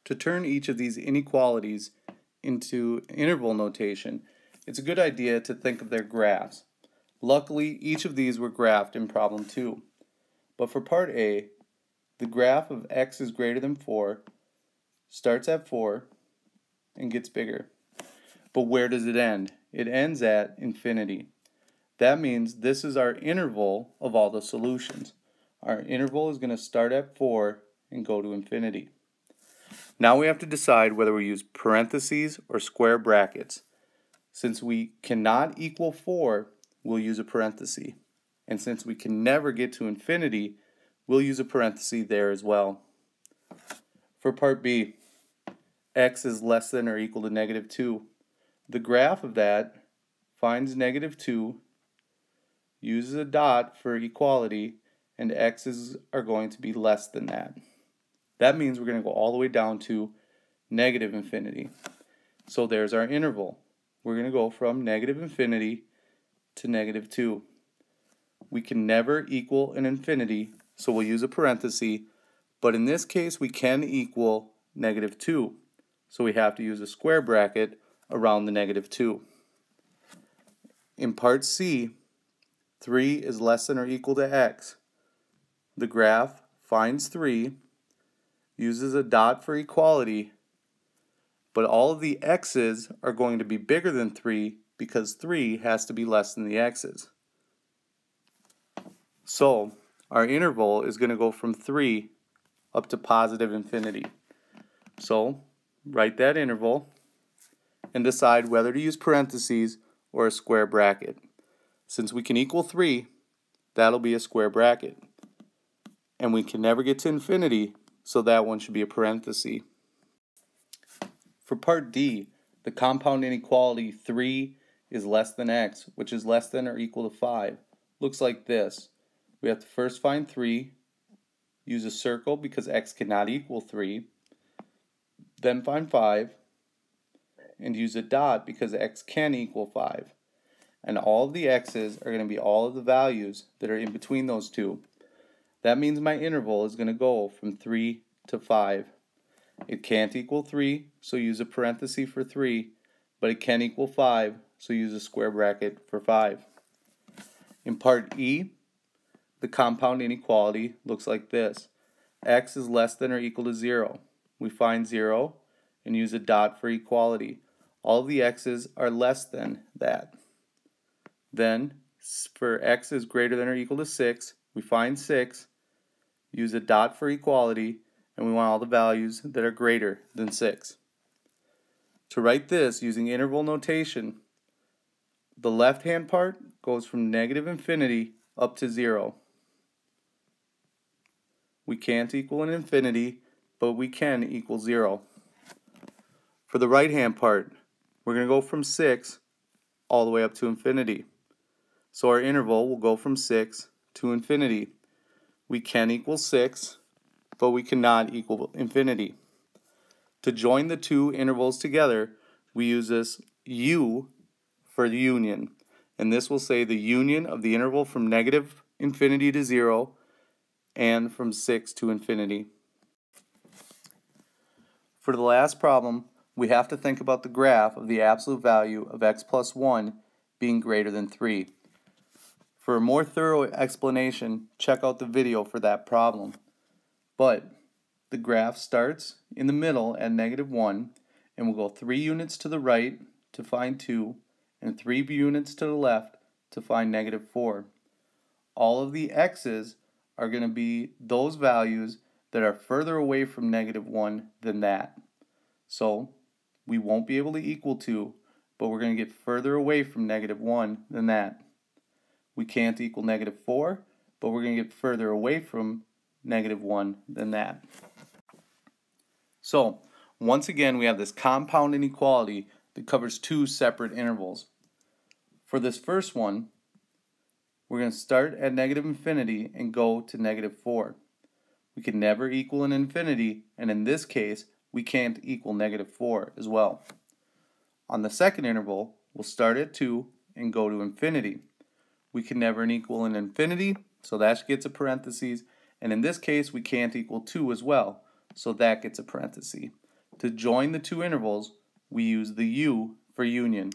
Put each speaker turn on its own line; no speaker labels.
To turn each of these inequalities into interval notation, it's a good idea to think of their graphs. Luckily, each of these were graphed in problem 2. But for part A, the graph of x is greater than 4 starts at 4 and gets bigger. But where does it end? It ends at infinity. That means this is our interval of all the solutions. Our interval is going to start at 4 and go to infinity. Now we have to decide whether we use parentheses or square brackets. Since we cannot equal 4, we'll use a parenthesis. And since we can never get to infinity, we'll use a parenthesis there as well. For part B, x is less than or equal to negative 2. The graph of that finds negative 2, uses a dot for equality, and x's are going to be less than that. That means we're going to go all the way down to negative infinity. So there's our interval. We're going to go from negative infinity to negative 2. We can never equal an infinity, so we'll use a parenthesis, but in this case we can equal negative 2. So we have to use a square bracket around the negative 2. In part C, 3 is less than or equal to x. The graph finds 3, uses a dot for equality, but all of the x's are going to be bigger than 3 because 3 has to be less than the x's. So our interval is going to go from 3 up to positive infinity. So write that interval and decide whether to use parentheses or a square bracket. Since we can equal 3, that'll be a square bracket. And we can never get to infinity, so that one should be a parenthesis. For part D, the compound inequality 3 is less than x, which is less than or equal to 5. Looks like this. We have to first find 3, use a circle because x cannot equal 3, then find 5, and use a dot because x can equal 5. And all of the x's are going to be all of the values that are in between those two. That means my interval is going to go from 3 to 5. It can't equal 3, so use a parenthesis for 3, but it can equal 5, so use a square bracket for 5. In part E, the compound inequality looks like this. X is less than or equal to 0. We find 0 and use a dot for equality. All of the x's are less than that. Then, for x is greater than or equal to 6, we find 6, use a dot for equality, and we want all the values that are greater than 6. To write this using interval notation, the left-hand part goes from negative infinity up to 0. We can't equal an infinity, but we can equal 0. For the right-hand part, we're going to go from 6 all the way up to infinity. So our interval will go from 6 to infinity. We can equal 6, but we cannot equal infinity. To join the two intervals together, we use this U for the union. And this will say the union of the interval from negative infinity to 0 and from 6 to infinity. For the last problem, we have to think about the graph of the absolute value of x plus 1 being greater than 3. For a more thorough explanation, check out the video for that problem. But the graph starts in the middle at negative 1 and will go 3 units to the right to find 2 and 3 units to the left to find negative 4. All of the x's are going to be those values that are further away from negative 1 than that. So we won't be able to equal 2, but we're going to get further away from negative 1 than that. We can't equal negative 4, but we're going to get further away from negative 1 than that. So, once again, we have this compound inequality that covers two separate intervals. For this first one, we're going to start at negative infinity and go to negative 4. We can never equal an infinity, and in this case, we can't equal negative 4 as well. On the second interval, we'll start at 2 and go to infinity. We can never equal an infinity, so that gets a parenthesis, and in this case we can't equal 2 as well, so that gets a parenthesis. To join the two intervals, we use the U for union.